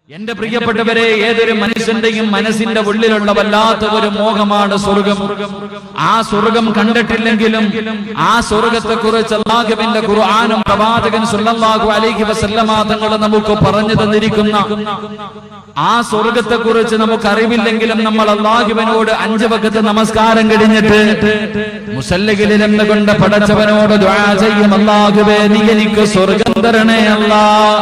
എന്റെ പ്രിയപ്പെട്ടവരെ, ഏതൊരു മനുഷ്യന്റെയും മനസ്സിന്റെ ഉള്ളിലുള്ള വല്ലാത്ത ഒരു മോഹമാണ് സ്വർഗം. ആ സ്വർഗം കണ്ടിട്ടില്ലെങ്കിലും ആ സ്വർഗത്തെ കുറിച്ച് അല്ലാഹുവിന്റെ ഖുർആനും പ്രവാചകൻ സല്ലല്ലാഹു അലൈഹി വസല്ലമ തങ്ങൾ നമുക്ക് പറഞ്ഞു തന്നിരിക്കുന്ന ആ സ്വർഗത്തെ കുറിച്ച് നമുക്ക് അറിവില്ലെങ്കിലും നമ്മൾ അല്ലാഹുവിനോട് 5 വഖത്ത് നമസ്കാരം കഴിഞ്ഞിട്ട് മുസല്ലയിൽ നിന്നുകൊണ്ട് പടച്ചവനോട് ദുആ ചെയ്യും, അല്ലാഹുവേ നീ എനിക്ക് സ്വർഗം തരണേ അല്ലാഹ്.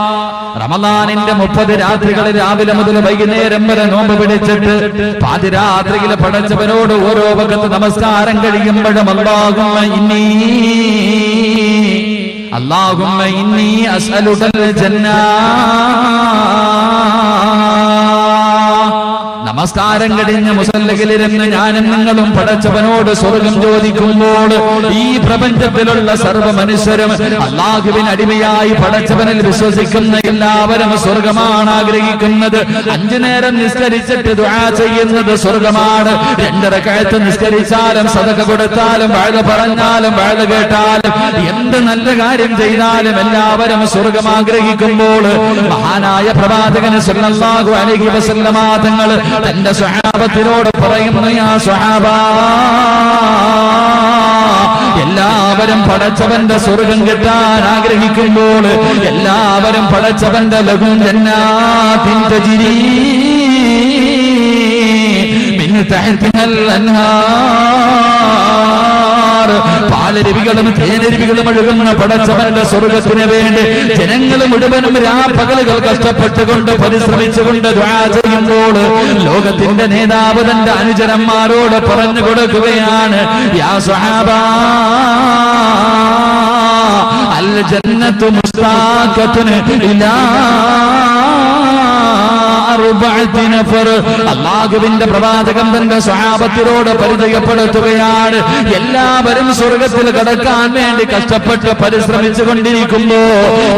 റമദാനിന്റെ 30 രാത്രികൾ രാവിലെ മുതൽ വൈകുന്നേരം വരെ നോമ്പ് പിടിച്ചിട്ട് പാതിരാത്രിയിൽ പടച്ചവനോട് ഓരോ വഖത്ത് നമസ്കാരം കഴിയുമ്പോഴും അല്ലാഹുമ്മ ഇന്നി അസ്അലുകൽ ജന്ന, നമസ്കാരം കഴിഞ്ഞ് മുസല്ലയിലിരുന്ന് ഞാനും നിങ്ങളും പടച്ചവനോട് സ്വർഗം ചോദിക്കുമ്പോൾ ഈ പ്രപഞ്ചത്തിലുള്ള സർവ്വ മനുഷ്യരും അല്ലാഹുവിന് അടിമയായി പടച്ചവനിൽ വിശ്വസിക്കുന്ന എല്ലാവരും സ്വർഗമാണ് ആഗ്രഹിക്കുന്നത്. 5 നേരം നിസ്കരിച്ചിട്ട് ദുആ ചെയ്യുന്നത് സ്വർഗമാണ്. 2 റക്അത്ത് നിസ്കരിച്ചാലും സദഖ കൊടുത്താലും വഅദ പറഞ്ഞാലും വഅദ കേട്ടാലും എന്ത് നല്ല കാര്യം ചെയ്താലും എല്ലാവരും സ്വർഗം ആഗ്രഹിക്കുമ്പോൾ മഹാനായ പ്രവാചകൻ സല്ലല്ലാഹു അലൈഹി വസല്ലമ തങ്ങൾ തന്റെ സ്വഹാബത്തിനോട് പറയുന്നു, യാ സ്വഹാബാ, എല്ലാവരും പടച്ചവന്റെ സ്വർഗം കിട്ടാൻ ആഗ്രഹിക്കുമ്പോൾ എല്ലാവരും പടച്ചവന്റെ ലഹും ജന്നാത്തിൻ തജ്രീ മിൻ തഹ്തിഹൽ അൻഹാർ, പാലരുവികളും തേനരുവികളും ഒഴുകുന്ന പടച്ചവന്റെ സ്വർഗത്തിന് വേണ്ടി ജനങ്ങൾ മുഴുവനും രാപ്പകലുകൾ കഷ്ടപ്പെട്ടുകൊണ്ട് പരിശ്രമിച്ചുകൊണ്ട് ദുആ ചെയ്യുമ്പോൾ ലോകത്തിന്റെ നേതാവ് തന്റെ അനുചരന്മാരോട് പറഞ്ഞു കൊടുക്കുകയാണ്, യാ സ്വഹാബാ, അൽ ജന്നത്തു മുസ്താഖത്തുൻ ഇലാ അല്ലാഹുവിന്റെ പ്രവാചകൻ തന്റെ സ്വഹാബത്തിനോട് പരിചയപ്പെടുത്തുകയാണ്, എല്ലാവരും സ്വർഗത്തിൽ കടക്കാൻ വേണ്ടി കഷ്ടപ്പെട്ട് പരിശ്രമിച്ചു കൊണ്ടിരിക്കുമ്പോ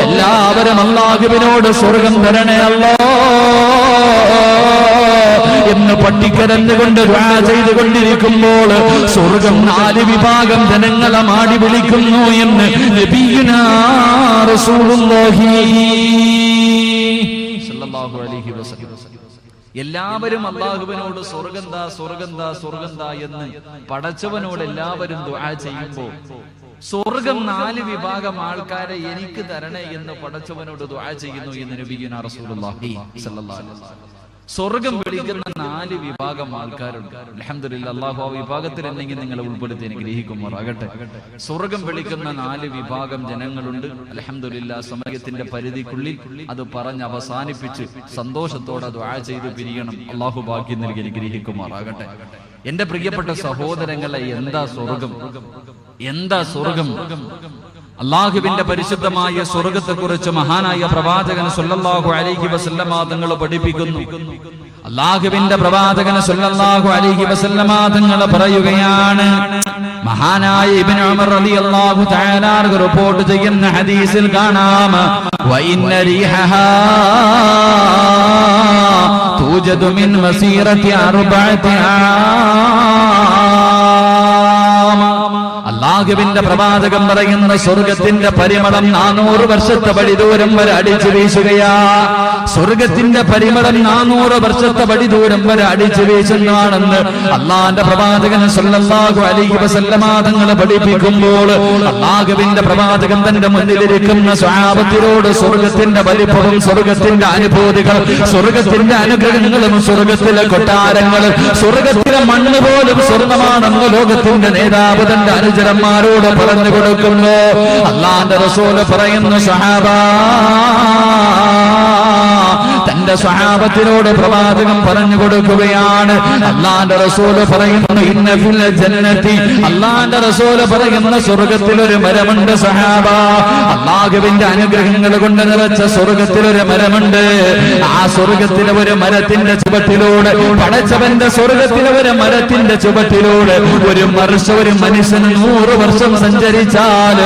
എല്ലാവരും അല്ലാഹുവിനോട് സ്വർഗം തരണേ അല്ലാഹ് എന്ന് പട്ടിക്കരന്നുകൊണ്ട് ദുആ ചെയ്തുകൊണ്ടിരിക്കുമ്പോൾ സ്വർഗം 4 വിഭാഗം ജനങ്ങളെ മാടി വിളിക്കുന്നു എന്ന് നബിയുനാ റസൂലുള്ളാഹി സല്ലല്ലാഹു അലൈഹി വസല്ലം. എല്ലാവരും അല്ലാഹുവിനോട് സ്വർഗന്താ സ്വർഗന്താ സ്വർഗന്താ എന്ന് പടച്ചവനോട് എല്ലാവരും ദുആ ചെയ്യുമ്പോൾ സ്വർഗം 4 വിഭാഗം ആൾക്കാരെ എനിക്ക് തരണേ എന്ന് പടച്ചവനോട് ദുആ ചെയ്യുന്നു എന്ന് നബിയുനാ റസൂലുള്ളാഹി സല്ലല്ലാഹു അലൈഹി വസല്ലം. സ്വർഗം വിളിക്കുന്ന 4 വിഭാഗം ആൾക്കാരുണ്ട്. അൽഹംദുലില്ലാഹ്, അല്ലാഹു ആ വിഭാഗത്തിൽ എന്നെങ്കിലും നിങ്ങളെ ഉൾപ്പെടുത്തി അനുഗ്രഹിക്കുമാറാകട്ടെ. സ്വർഗം വിളിക്കുന്ന 4 വിഭാഗം ജനങ്ങളുണ്ട്. അൽഹംദുലില്ലാഹ്, സമയത്തിന്റെ പരിധിക്കുള്ളിൽ അത് പറഞ്ഞ് അവസാനിപ്പിച്ച് സന്തോഷത്തോടെ ദുആ ചെയ്ത് പിരിയണം. അല്ലാഹു ഭാഗ്യം നൽകി അനുഗ്രഹിക്കുമാറാകട്ടെ. എന്റെ പ്രിയപ്പെട്ട സഹോദരങ്ങളെ, എന്താ സ്വർഗം? എന്താ സ്വർഗം? അല്ലാഹുവിന്റെ പരിശുദ്ധമായ സ്വർഗത്തെക്കുറിച്ച് മഹാനായ പ്രവാചകൻ സല്ലല്ലാഹു അലൈഹി വസല്ലമ തങ്ങൾ പഠിപ്പിക്കുന്നു. അല്ലാഹുവിന്റെ പ്രവാചകൻ സല്ലല്ലാഹു അലൈഹി വസല്ലമ തങ്ങൾ പറയുകയാണ്, മഹാനായ ഇബ്നു ഉമർ റളിയല്ലാഹു തആല റിപ്പോർട്ട് ചെയ്യുന്ന ഹദീസിൽ കാണാം, വഇന്ന റീഹഹാ തൂജദു മിൻ മസീറതി 4 അല്ലാഹുവിന്റെ പ്രവാചകൻ പറയുന്ന സ്വർഗത്തിന്റെ പരിമളം 400 വർഷത്തെ വഴി ദൂരം വരെ അടിച്ചു വീശുകയാ. സ്വർഗത്തിന്റെ പരിമളം 400 വർഷത്തെ വഴി ദൂരം വരെ അടിച്ചു വീശുന്നതാണെന്ന് അല്ലാഹുവിന്റെ പ്രവാചകൻ സല്ലല്ലാഹു അലൈഹി വസല്ലമ തങ്ങൾ പഠിപ്പിക്കുമ്പോൾ അല്ലാഹുവിന്റെ പ്രവാചകൻ തന്റെ മുന്നിലിരിക്കുന്ന സ്വഹാബത്തിനോട് സ്വർഗത്തിന്റെ വലിപ്പവും സ്വർഗത്തിന്റെ അനുഭൂതികൾ സ്വർഗത്തിന്റെ അനുഗ്രഹങ്ങളും സ്വർഗത്തിലെ കൊട്ടാരങ്ങളും സ്വർഗത്തിലെ മണ്ണ് പോലും സ്വർണ്ണമാണെന്ന് ലോകത്തിന്റെ നേതാവ് തന്റെ അനുചരന്മാരോട് പറഞ്ഞു കൊടുക്കുന്നു. അല്ലാഹുവിന്റെ റസൂൽ പറയുന്നു, സ്വഹാബാ, തന്റെ സ്വഹാബത്തിനോട് പ്രവാചകൻ പറഞ്ഞു കൊടുക്കുകയാണ്. അല്ലാഹുവിന്റെ റസൂൽ പറയുന്നു, ഇന്ന ഫിൽ ജന്നതി, അല്ലാഹുവിന്റെ റസൂൽ പറയുന്ന സ്വർഗ്ഗത്തിൽ ഒരു മരമുണ്ട് സ്വഹാബാ. അല്ലാഹുവിന്റെ അനുഗ്രഹങ്ങൾ കൊണ്ട് നിറച്ച സ്വർഗ്ഗത്തിൽ ഒരു മരമുണ്ട്. ആ സ്വർഗ്ഗത്തിലെ ഒരു മരത്തിന്റെ ചുവട്ടിലൂടെ, പടച്ചവന്റെ സ്വർഗ്ഗത്തിലെ ഒരു മരത്തിന്റെ ചുവട്ടിലൂടെ ഒരു മനുഷ്യന് 100 വർഷം സഞ്ചരിച്ചാൽ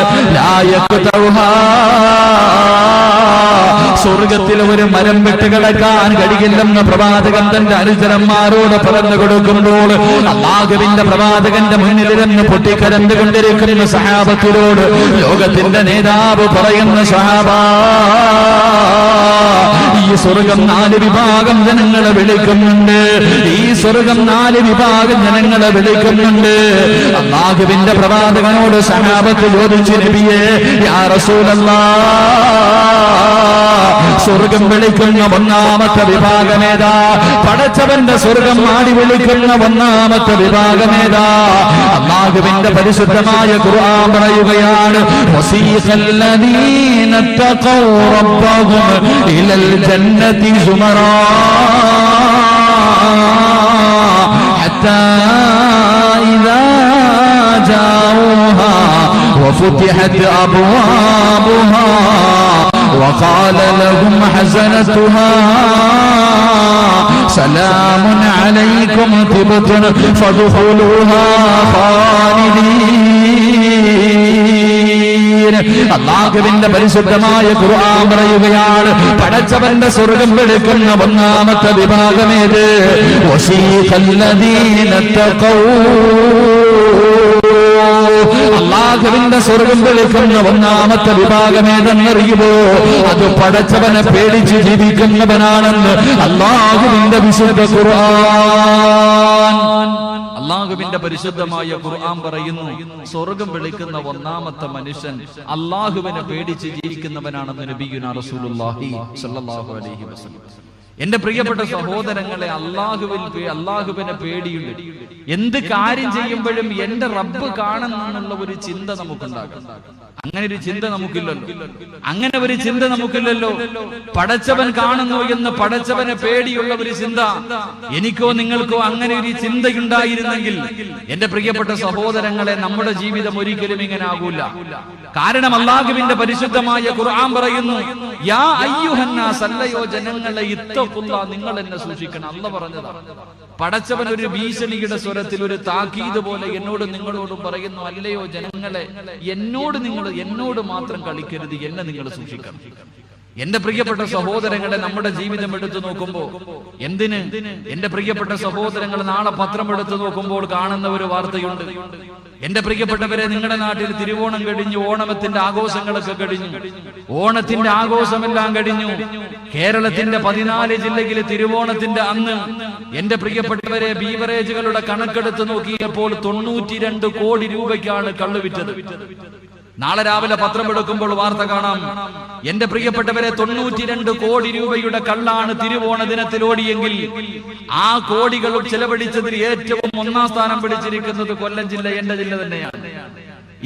സ്വർഗത്തിൽ ഒരു മരം വിട്ടുകിടക്കാൻ കഴിയില്ലെന്ന് പ്രവാചകൻ തന്റെ അനുചരന്മാരോട് പറഞ്ഞു കൊടുക്കുമ്പോൾ അല്ലാഹുവിന്റെ പ്രവാചകന്റെ മുന്നിലിരുന്ന് പൊട്ടിക്കരണ്ടുകൊണ്ടിരിക്കുന്ന സഹാബത്തിനോട് ലോകത്തിന്റെ നേതാവ് പറയുന്ന, സഹാബാ, ഈ സ്വർഗം 4 വിഭാഗം ജനങ്ങളെ വിളിക്കുന്നുണ്ട്. ഈ സ്വർഗം 4 വിഭാഗം ജനങ്ങളെ വിളിക്കുന്നുണ്ട്. അല്ലാഹുവിന്റെ പ്രവാചകനോട് സഹാബത്ത് ചോദിച്ചു, നബിയേ യാ റസൂലല്ലാഹ്, സ്വർഗം വിളിക്കുന്ന 1ാമത്തെ വിഭാഗമേതാ? പടച്ചവന്റെ സ്വർഗം ആടി വിളിക്കുന്ന 1ാമത്തെ വിഭാഗമേതാ? അല്ലാഹുവിന്റെ പരിശുദ്ധമായ ഖുർആൻ പറയുകയാണ്, വസീഖല്ലദീന തഖൗ റബ്ബഹും ഇലൽ ജന്നതി സുമറാ ഹത്താ ഇദാ ജാഊഹാ വഫുതിഹത് അബ്വാബുഹാ وقال لهم حزنتها سلام عليكم طبتم فادخلوها خالدين. അല്ലാഹുവിന്റെ പരിശുദ്ധമായ ഖുർആൻ പറയുകയാണ്, പടച്ചവന്റെ സ്വർഗം വിളിക്കുന്ന 1ാമത്തെ വിഭാഗമേത്? വസീഖല്ലദീന തഖൗ, അല്ലാഹുവിന്റെ സ്വർഗം വിളിക്കുന്ന 1ാമത്തെ വിഭാഗമേതെന്നറിയുമോ? അത് പടച്ചവനെ പേടിച്ച് ജീവിക്കുന്നവനാണെന്ന് അല്ലാഹുവിന്റെ വിശുദ്ധ ഖുർആൻ. അല്ലാഹുവിന്റെ പരിശുദ്ധമായ ഖുർആൻ പറയുന്നു, സ്വർഗം വിളിക്കുന്ന 1ാമത്തെ മനുഷ്യൻ അല്ലാഹുവിനെ പേടിച്ച് ജീവിക്കുന്നവനാണെന്ന് നബിയുനാ റസൂലുള്ളാഹി സ്വല്ലല്ലാഹു അലൈഹി വസല്ലം. എന്റെ പ്രിയപ്പെട്ട സഹോദരങ്ങളെ, അല്ലാഹുവിനെ പേടിയുണ്ട്. എന്ത് കാര്യം ചെയ്യുമ്പോഴും എന്റെ റബ്ബ് കാണുന്നുള്ള ഒരു ചിന്ത നമുക്കുണ്ടാകും. അങ്ങനെ ഒരു ചിന്ത നമുക്കില്ലല്ലോ. പടച്ചവൻ കാണുന്നു എന്ന് പടച്ചവനെ പേടിയുള്ള ഒരു ചിന്ത എനിക്കോ നിങ്ങൾക്കോ അങ്ങനെ ഒരു ചിന്തയുണ്ടായിരുന്നെങ്കിൽ എന്റെ പ്രിയപ്പെട്ട സഹോദരങ്ങളെ, നമ്മുടെ ജീവിതം ഒരിക്കലും ഇങ്ങനെ ആകൂല. കാരണം അല്ലാഹുവിന്റെ പരിശുദ്ധമായ ഖുർആൻ പറയുന്നു, യാ അയ്യുഹന്നാസ്, അല്ലയോ ജനങ്ങളെ, ഇത്തഖുല്ലാ, നിങ്ങൾ എന്നെ സൂക്ഷിക്കണം. അല്ലാഹു പറഞ്ഞതാണ്. പടച്ചവൻ ഒരു ഭീഷണിയുടെ സ്വരത്തിൽ, ഒരു താക്കീത് പോലെ എന്നോടും നിങ്ങളോടും പറയുന്നു, അല്ലയോ ജനങ്ങളെ, എന്നോട് മാത്രം കളിക്കരുത്, എന്നെ നിങ്ങൾ സൂക്ഷിക്കണം. എന്റെ പ്രിയപ്പെട്ട സഹോദരങ്ങളെ, നമ്മുടെ ജീവിതം എടുത്തു നോക്കുമ്പോ എന്റെ പ്രിയപ്പെട്ട സഹോദരങ്ങൾ, നാളെ പത്രം എടുത്തു നോക്കുമ്പോൾ കാണുന്ന ഒരു വാർത്തയുണ്ട്. എന്റെ പ്രിയപ്പെട്ടവരെ, നിങ്ങളുടെ നാട്ടിൽ തിരുവോണം കഴിഞ്ഞു, ഓണത്തിന്റെ ആഘോഷങ്ങളൊക്കെ കഴിഞ്ഞു, ഓണത്തിന്റെ ആഘോഷമെല്ലാം കഴിഞ്ഞു. കേരളത്തിന്റെ 14 ജില്ലകളിൽ തിരുവോണത്തിന്റെ അന്ന് എന്റെ പ്രിയപ്പെട്ടവരെ, ബീവറേജുകളുടെ കണക്കെടുത്ത് നോക്കിയപ്പോൾ 92 കോടി രൂപയ്ക്കാണ് കള്ള് വിറ്റത്. നാളെ രാവിലെ പത്രം എടുക്കുമ്പോൾ വാർത്ത കാണാം. എന്റെ പ്രിയപ്പെട്ടവരെ, 92 കോടി രൂപയുടെ കള്ളാണ് തിരുവോണ ദിനത്തിൽ ഓടിയെങ്കിൽ ആ കോടികൾ ചെലവഴിച്ചതിൽ ഏറ്റവും 1ാം സ്ഥാനം പിടിച്ചിരിക്കുന്നത് കൊല്ലം ജില്ല, എന്റെ ജില്ല തന്നെയാണ്.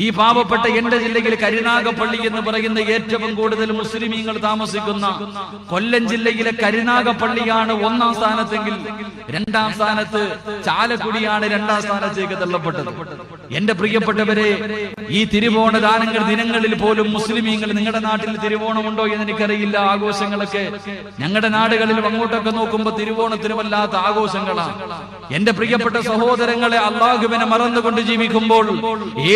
ഈ പാവപ്പെട്ട എന്റെ ജില്ലയിൽ കരുനാഗപ്പള്ളി എന്ന് പറയുന്ന ഏറ്റവും കൂടുതൽ മുസ്ലിമീങ്ങൾ താമസിക്കുന്ന കൊല്ലം ജില്ലയിലെ കരുനാഗപ്പള്ളിയാണ് 1ാം സ്ഥാനത്തെങ്കിൽ 2ാം സ്ഥാനത്ത് ചാലക്കുടിയാണ് 2ാം സ്ഥാനത്തേക്ക് തള്ളപ്പെട്ടത്. എന്റെ പ്രിയപ്പെട്ടവരെ, ഈ തിരുവോണ ദിനങ്ങളിൽ പോലും മുസ്ലിമീങ്ങൾ, നിങ്ങളുടെ നാട്ടിൽ തിരുവോണമുണ്ടോ എന്ന് എനിക്കറിയില്ല, ആഘോഷങ്ങളൊക്കെ ഞങ്ങളുടെ നാടുകളിൽ അങ്ങോട്ടൊക്കെ നോക്കുമ്പോൾ തിരുവോണത്തിന് വല്ലാത്ത ആഘോഷങ്ങളാണ്. എന്റെ പ്രിയപ്പെട്ട സഹോദരങ്ങളെ, അല്ലാഹുവിനെ മറന്നുകൊണ്ട് ജീവിക്കുമ്പോൾ,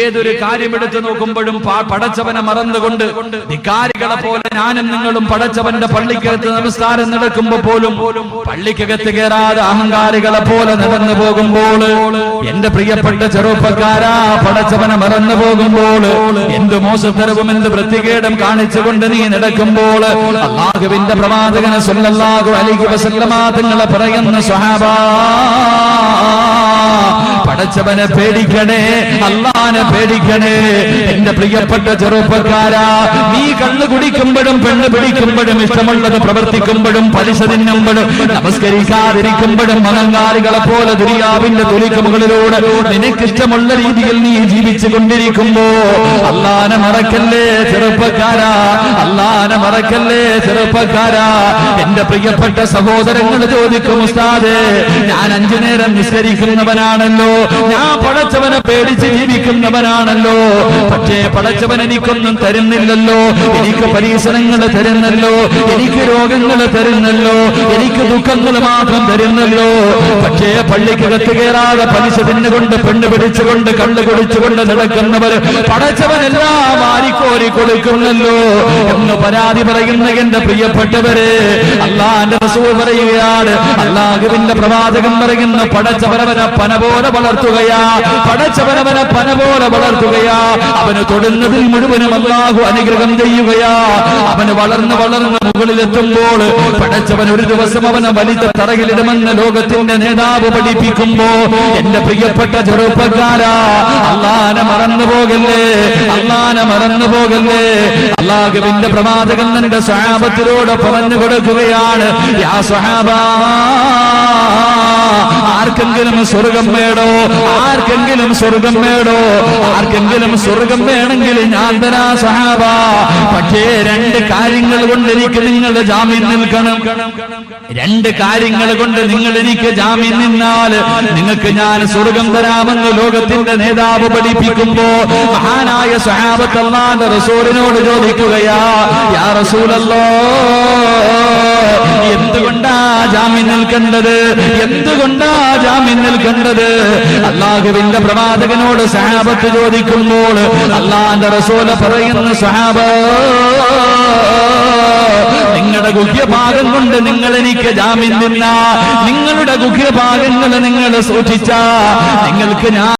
ഏതൊരു കാര്യം എടുത്തു നോക്കുമ്പോഴും പടച്ചവനെ മറന്നുകൊണ്ട് ധിക്കാരികളെ പോലെ ഞാനും നിങ്ങളും പടച്ചവന്റെ പള്ളിക്കകത്ത് നമസ്കാരം നടക്കുമ്പോ പോലും പള്ളിക്കകത്ത് കയറാതെ അഹങ്കാരികളെ പോലെ നടന്നു പോകുമ്പോൾ, എന്റെ പ്രിയപ്പെട്ട ചെറുപ്പക്കാരാ, പടച്ചവനെ മറന്നു പോകുമ്പോൾ, എന്ത് മോശത്തരവും എന്ത് വൃത്തികേടും കാണിച്ചുകൊണ്ട് നീ നടക്കുമ്പോൾ, അല്ലാഹുവിന്റെ പ്രവാചകൻ സല്ലല്ലാഹു അലൈഹി വസല്ലമ തങ്ങളെ പറയുന്ന സ്വഹാബാ, പടച്ചവനെ പേടിക്കണേ, അല്ലാഹനെ പേടിക്കണേ. എന്റെ പ്രിയപ്പെട്ട ചെറുപ്പക്കാരാ, നീ കള്ളു കുടിക്കുമ്പോഴും പെണ്ണ് പിടിക്കുമ്പോഴും ഇഷ്ടമുള്ളത് പ്രവർത്തിക്കുമ്പോഴും പലിശ തിന്നുമ്പോഴും നമസ്കരിക്കാതിരിക്കുമ്പോഴും അഹങ്കാരികളെ പോലെ ദുനിയാവിന്റെ തൊലിക്ക് മുകളിലൂടെ നിനക്കിഷ്ടമുള്ള രീതിയിൽ നീ ജീവിച്ചു കൊണ്ടിരിക്കുമ്പോ അല്ലാഹനെ മറക്കല്ലേ ചെറുപ്പക്കാരാ, അല്ലാഹനെ മറക്കല്ലേ ചെറുപ്പക്കാരാ. എന്റെ പ്രിയപ്പെട്ട സഹോദരങ്ങൾ ചോദിക്കും, ഉസ്താദേ, ഞാൻ 5 നേരം നിസ്കരിക്കുന്നവനാണല്ലോ, ഞാൻ പടച്ചവനെ പേടിച്ച് ജീവിക്കുന്നവനാണല്ലോ, പക്ഷേ പടച്ചവൻ എനിക്കൊന്നും തരുന്നില്ലല്ലോ, എനിക്ക് പരീക്ഷണങ്ങൾ തരുന്നല്ലോ, എനിക്ക് രോഗങ്ങൾ തരുന്നല്ലോ, എനിക്ക് ദുഃഖങ്ങൾ മാത്രം തരുന്നല്ലോ. പക്ഷേ പള്ളിക്കകത്ത് കയറാതെ പലിശ തിന്നുകൊണ്ട് പെണ്ണ് പിടിച്ചുകൊണ്ട് കള്ളു കുടിച്ചുകൊണ്ട് നടക്കുന്നവര് പടച്ചവനെല്ലാം വാരിക്കോരി കൊടുക്കുന്നല്ലോ എന്ന് പരാതി പറയുന്ന എന്റെ പ്രിയപ്പെട്ടവരെ, അല്ലാഹുവിന്റെ റസൂൽ പറയുകയാണ്, അല്ലാഹുവിന്റെ പ്രവാചകൻ പറയുന്ന പടച്ചവരവനെ പന പോലെ വളർത്തുകയാ. പടച്ചവനവനെ പന പോലെ വളർത്തുകയാ. അവന് തൊടുന്നതിൽ മുഴുവനും അല്ലാഹു അനുഗ്രഹം ചെയ്യുകയാ. അവന് വളർന്ന് വളർന്ന് മുകളിലെത്തുമ്പോൾ പടച്ചവൻ ഒരു ദിവസം അവനെ വലിച്ച തറയിലിടുമെന്ന് ലോകത്തിന്റെ നേതാവ് പഠിപ്പിക്കുമ്പോ എന്റെ പ്രിയപ്പെട്ട ചെറുപ്പക്കാരാ, അള്ളാനെ മറന്നു പോകല്ലേ, അള്ളാനെ മറന്നു പോകല്ലേ. അള്ളാഹുവിന്റെ പ്രവാചകൻ തന്റെ സ്വഹാബത്തിലൂടെ പറഞ്ഞു കൊടുക്കുകയാണ്, യാ സ്വഹാബാ, ആർക്കെങ്കിലും സ്വർഗം വേണോ? ആർക്കെങ്കിലും സ്വർഗം വേണോ? ആർക്കെങ്കിലും സ്വർഗം വേണമെങ്കിൽ ഞാൻ തരാ സഹാബ. പക്ഷേ രണ്ട് കാര്യങ്ങൾ കൊണ്ട് എനിക്ക് നിങ്ങളുടെ ജാമ്യം നിൽക്കണം. രണ്ട് കാര്യങ്ങൾ കൊണ്ട് നിങ്ങൾ എനിക്ക് ജാമ്യം നിന്നാൽ നിങ്ങൾക്ക് ഞാൻ സ്വർഗം തരാമെന്ന് ലോകത്തിന്റെ നേതാവ് പഠിപ്പിക്കുമ്പോ മഹാനായ സഹാബത്ത് അല്ലാഹുവിന്റെ റസൂലിനോട് ചോദിക്കുകയാ, യാ റസൂലല്ലാഹ്, എന്തുകൊണ്ടാ ജാമ്യം നിൽക്കേണ്ടത്? എന്തുകൊണ്ടാ ജാമ്യം നിൽക്കേണ്ടത്? അല്ലാഹുവിന്റെ പ്രവാചകനോട് സഹാബത്ത് ചോദിക്കുമ്പോൾ അല്ലാഹുവിന്റെ റസൂൽ പറയുന്നു, സഹാബ, നിങ്ങളുടെ ഗുഹ്യഭാഗം കൊണ്ട് നിങ്ങൾ എനിക്ക് ജാമ്യം നിന്ന, നിങ്ങളുടെ ഗുഹ്യഭാഗങ്ങൾ നിങ്ങൾ സൂക്ഷിച്ച നിങ്ങൾക്ക് ഞാൻ